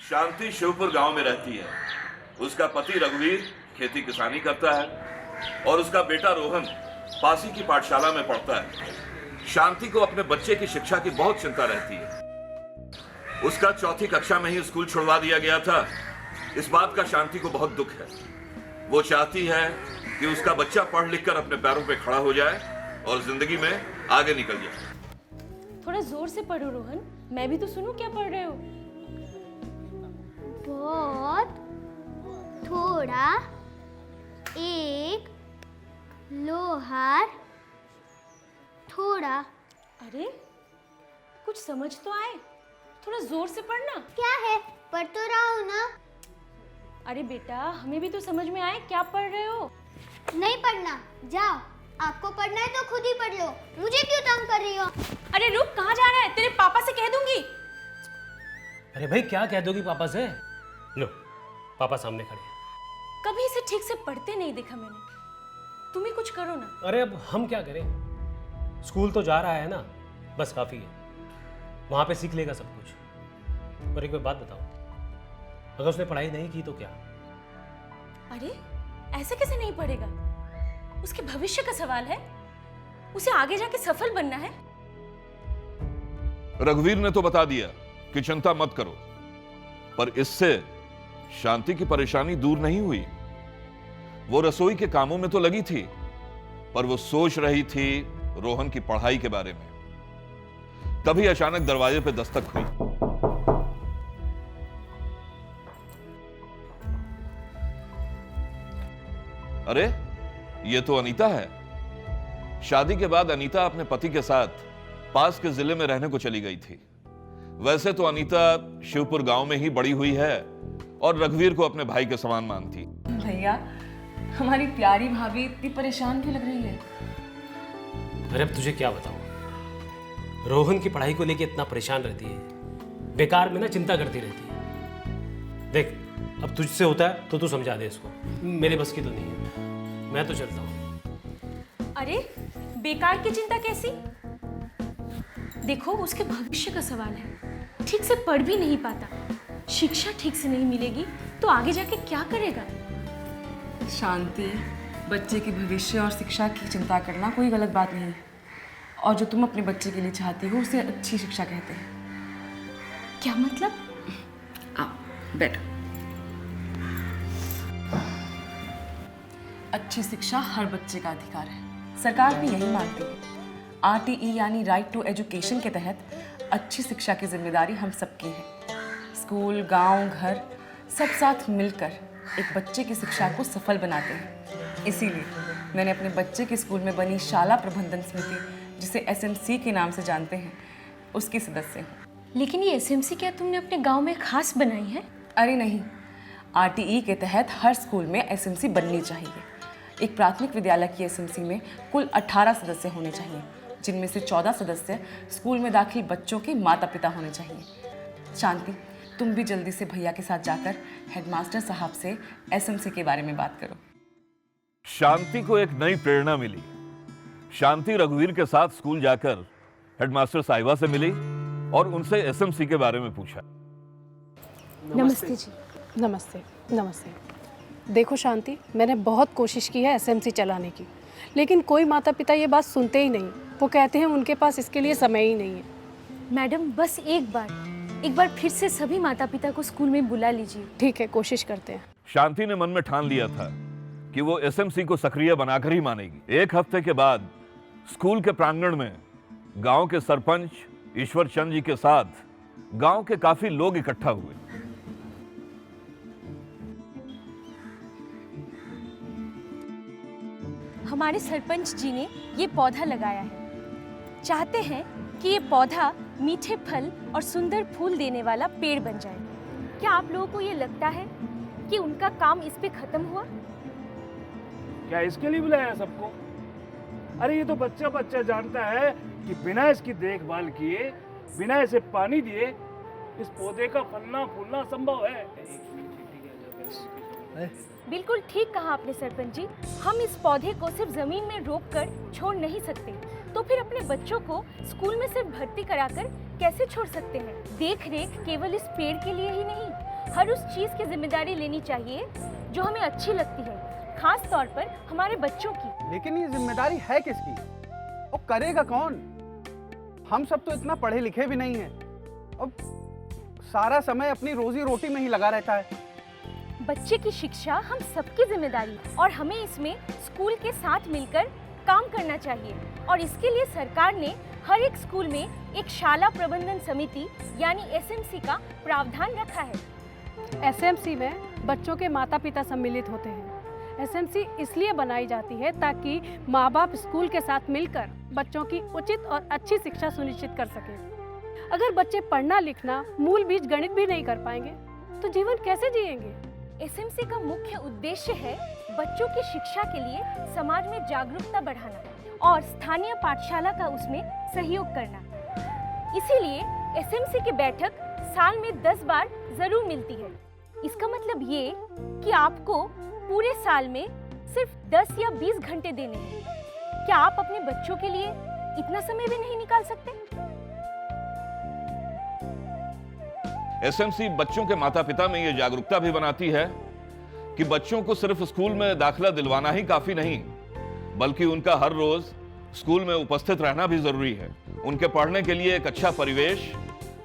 शांति शिवपुर गांव में रहती है। उसका पति रघुवीर खेती किसानी करता है और उसका बेटा रोहन पासी की पाठशाला में पढ़ता है। शांति को अपने बच्चे की शिक्षा की बहुत चिंता रहती है। उसका चौथी कक्षा में ही स्कूल छुड़वा दिया गया था। इस बात का शांति को बहुत दुख है। वो चाहती है कि उसका बच्चा पढ़ लिख कर अपने पैरों पे खड़ा हो जाए और जिंदगी में आगे निकल जाए। थोड़ा जोर से पढ़ो रोहन, मैं भी तो सुनूं क्या पढ़ रहे हो। बहुत, थोड़ा, एक, लोहार, थोड़ा। अरे कुछ समझ तो आए, थोड़ा जोर से पढ़ना। क्या है, पढ़ तो रहा हूँ ना। अरे बेटा, हमें भी तो समझ में आए क्या पढ़ रहे हो। नहीं पढ़ना, जाओ। आपको पढ़ना है तो खुद ही पढ़ लो, मुझे क्यों तंग कर रही हो। अरे रुक, कहाँ जा रहा है, तेरे पापा से कह दूंगी। अरे भाई क्या कह दोगी पापा से? लो पापा सामने खड़े हैं। कभी इसे ठीक से पढ़ते नहीं देखा मैंने। तुम ही कुछ करो ना। अरे अब हम क्या करें, स्कूल तो जा रहा है ना, बस काफी है। वहां पे सीख लेगा सब कुछ। और एक बात बताओ, अगर उसने पढ़ाई नहीं की तो क्या? अरे ऐसे कैसे नहीं पढ़ेगा, उसके भविष्य का सवाल है। उसे आगे जाके सफल बनना है। रघुवीर ने तो बता दिया कि चिंता मत करो, पर इससे शांति की परेशानी दूर नहीं हुई। वो रसोई के कामों में तो लगी थी, पर वो सोच रही थी रोहन की पढ़ाई के बारे में। तभी अचानक दरवाजे पे दस्तक हुई। अरे ये तो अनीता है। शादी के बाद अनीता अपने पति के साथ पास के जिले में रहने को चली गई थी। वैसे तो अनीता शिवपुर गांव में ही बड़ी हुई है और रघुवीर को अपने भाई के समान मानती। भैया, हमारी प्यारी भाभी इतनी परेशान क्यों लग रही है? अरे अब तुझे क्या बताऊं, रोहन की पढ़ाई को लेके इतना परेशान रहती है, बेकार में ना चिंता करती रहती है। देख अब तुझसे होता है तो तू समझा दे इसको, मेरे बस की तो नहीं है। मैं तो चलता हूँ। अरे बेकार की चिंता कैसी? देखो उसके भविष्य का सवाल है। ठीक से पढ़ भी नहीं पाता, शिक्षा ठीक से नहीं मिलेगी तो आगे जाके क्या करेगा? शांति, बच्चे के भविष्य और शिक्षा की चिंता करना कोई गलत बात नहीं है। और जो तुम अपने बच्चे के लिए चाहती हो उसे अच्छी शिक्षा कहते हैं। क्या मतलब? आओ बैठो। अच्छी शिक्षा हर बच्चे का अधिकार है, सरकार भी यही मानती है। RTE यानी राइट टू एजुकेशन के तहत अच्छी शिक्षा की जिम्मेदारी हम सबकी है। स्कूल, गांव, घर सब साथ मिलकर एक बच्चे की शिक्षा को सफल बनाते हैं। इसीलिए मैंने अपने बच्चे के स्कूल में बनी शाला प्रबंधन समिति, जिसे SMC के नाम से जानते हैं, उसकी सदस्य हूँ। लेकिन ये SMC क्या तुमने अपने गांव में खास बनाई है? अरे नहीं, RTE के तहत हर स्कूल में SMC बननी चाहिए। एक प्राथमिक विद्यालय की SMC में कुल 18 सदस्य होने चाहिए, जिनमें से 14 सदस्य स्कूल में दाखिल बच्चों के माता पिता होने चाहिए। शांति, तुम भी जल्दी से भैया के साथ जाकर हेडमास्टर साहब से SMC के बारे में बात करो। शांति को एक नई प्रेरणा मिली। शांति रघुवीर के साथ स्कूल जाकर हेडमास्टर साहिबा से मिली और उनसे SMC के बारे में पूछा। नमस्ते जी। नमस्ते। नमस्ते। देखो शांति, मैंने बहुत कोशिश की है SMC चलाने की, लेकिन कोई माता पिता ये बात सुनते ही नहीं। वो कहते हैं उनके पास इसके लिए समय ही नहीं है। मैडम बस एक बार फिर से सभी माता पिता को स्कूल में बुला लीजिए। ठीक है, कोशिश करते हैं। शांति ने मन में ठान लिया था कि वो SMC को सक्रिय बनाकर ही मानेगी। एक हफ्ते के बाद स्कूल के प्रांगण में गांव के सरपंच ईश्वर चंद जी के साथ गांव के काफी लोग इकट्ठा हुए। हमारे सरपंच जी ने ये पौधा लगाया है। चाहते हैं कि ये पौधा मीठे फल और सुंदर फूल देने वाला पेड़ बन जाए। क्या आप लोगों को ये लगता है कि उनका काम इस पे खत्म हुआ? क्या इसके लिए बुलाया सबको? अरे ये तो बच्चा बच्चा जानता है कि बिना इसकी देखभाल किए, बिना इसे पानी दिए, इस पौधे का फलना फूलना संभव है। बिल्कुल ठीक कहा आपने सरपंच जी। हम इस पौधे को सिर्फ जमीन में रोककर छोड़ नहीं सकते, तो फिर अपने बच्चों को स्कूल में सिर्फ भर्ती कराकर कैसे छोड़ सकते हैं? देख रेख केवल इस पेड़ के लिए ही नहीं, हर उस चीज़ की जिम्मेदारी लेनी चाहिए जो हमें अच्छी लगती है, खास तौर पर हमारे बच्चों की। लेकिन ये जिम्मेदारी है किसकी और करेगा कौन? हम सब तो इतना पढ़े लिखे भी नहीं हैं। अब सारा समय अपनी रोजी रोटी में ही लगा रहता है। बच्चे की शिक्षा हम सबकी जिम्मेदारी है और हमें इसमें स्कूल के साथ मिलकर काम करना चाहिए। और इसके लिए सरकार ने हर एक स्कूल में एक शाला प्रबंधन समिति यानी एसएमसी का प्रावधान रखा है। एसएमसी में बच्चों के माता पिता सम्मिलित होते हैं। एसएमसी इसलिए बनाई जाती है ताकि माँ बाप स्कूल के साथ मिलकर बच्चों की उचित और अच्छी शिक्षा सुनिश्चित कर सकें। अगर बच्चे पढ़ना लिखना मूल बीज गणित भी नहीं कर पाएंगे तो जीवन कैसे जिएंगे? एसएमसी का मुख्य उद्देश्य है बच्चों की शिक्षा के लिए समाज में जागरूकता बढ़ाना और स्थानीय पाठशाला का उसमें सहयोग करना। इसीलिए एसएमसी की बैठक साल में 10 बार जरूर मिलती है। इसका मतलब ये कि आपको पूरे साल में सिर्फ 10 या 20 घंटे देने हैं। क्या आप अपने बच्चों के लिए इतना समय भी नहीं निकाल सकते? एसएमसी बच्चों के माता पिता में यह जागरूकता भी बनाती है कि बच्चों को सिर्फ स्कूल में दाखिला दिलवाना ही काफी नहीं, बल्कि उनका हर रोज स्कूल में उपस्थित रहना भी जरूरी है। उनके पढ़ने के लिए एक अच्छा परिवेश,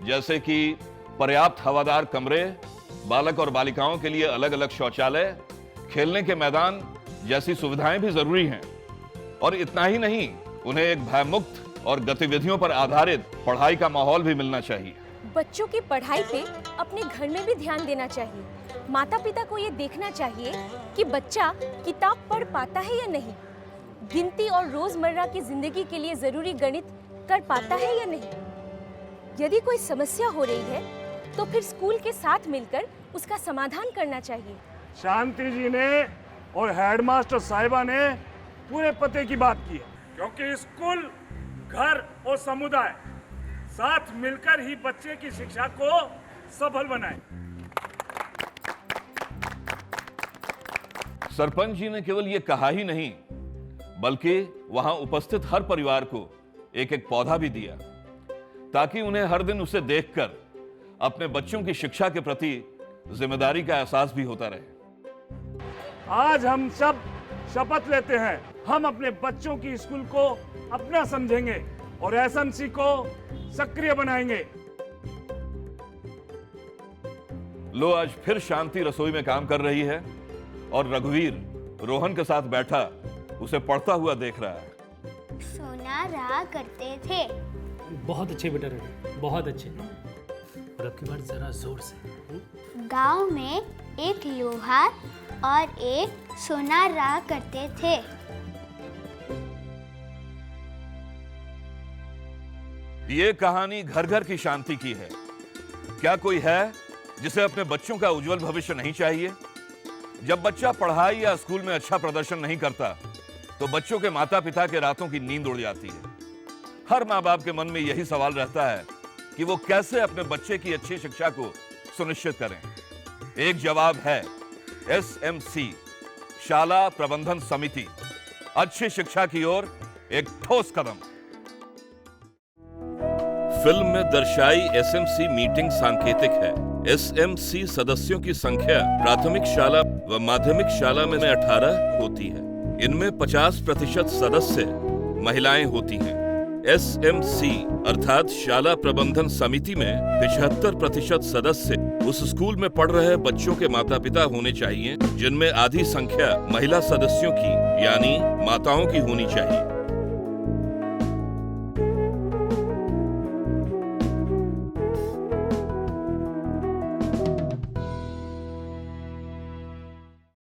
जैसे कि पर्याप्त हवादार कमरे, बालक और बालिकाओं के लिए अलग अलग शौचालय, खेलने के मैदान जैसी सुविधाएं भी जरूरी हैं। और इतना ही नहीं, उन्हें एक भयमुक्त और गतिविधियों पर आधारित पढ़ाई का माहौल भी मिलना चाहिए। बच्चों की पढ़ाई पे अपने घर में भी ध्यान देना चाहिए। माता पिता को ये देखना चाहिए कि बच्चा किताब पढ़ पाता है या नहीं, गिनती और रोजमर्रा की जिंदगी के लिए जरूरी गणित कर पाता है या नहीं। यदि कोई समस्या हो रही है तो फिर स्कूल के साथ मिलकर उसका समाधान करना चाहिए। शांति जी ने और हेडमास्टर साहिबा ने पूरे पते की बात की है, क्योंकि स्कूल, घर और समुदाय साथ मिलकर ही बच्चे की शिक्षा को सफल बनाए। सरपंच जी ने केवल ये कहा ही नहीं, बल्कि वहां उपस्थित हर परिवार को एक एक पौधा भी दिया, ताकि उन्हें हर दिन उसे देखकर अपने बच्चों की शिक्षा के प्रति जिम्मेदारी का एहसास भी होता रहे। आज हम सब शपथ लेते हैं, हम अपने बच्चों की स्कूल को अपना समझेंगे और एसएमसी को सक्रिय बनाएंगे। लो, आज फिर शांति रसोई में काम कर रही है और रघुवीर रोहन के साथ बैठा उसे पढ़ता हुआ देख रहा है। सोना रहा करते थे। बहुत अच्छे बेटा रवि, बहुत अच्छे। और अब की बार जरा जोर से। गांव में एक लोहार और एक सोनार रहा करते थे। ये कहानी घर घर की शांति की है। क्या कोई है जिसे अपने बच्चों का उज्जवल भविष्य नहीं चाहिए? जब बच्चा पढ़ाई या स्कूल में अच्छा प्रदर्शन नहीं करता तो बच्चों के माता पिता के रातों की नींद उड़ जाती है। हर माँ बाप के मन में यही सवाल रहता है कि वो कैसे अपने बच्चे की अच्छी शिक्षा को सुनिश्चित करें। एक जवाब है एसएमसी, शाला प्रबंधन समिति, अच्छी शिक्षा की ओर एक ठोस कदम। फिल्म में दर्शाई एसएमसी मीटिंग सांकेतिक है। एसएमसी सदस्यों की संख्या प्राथमिक शाला व माध्यमिक शाला में 18 होती है। इनमें 50% सदस्य महिलाएं होती हैं। एसएमसी अर्थात शाला प्रबंधन समिति में 75% सदस्य उस स्कूल में पढ़ रहे बच्चों के माता पिता होने चाहिए, जिनमें आधी संख्या महिला सदस्यों की यानी माताओं की होनी चाहिए।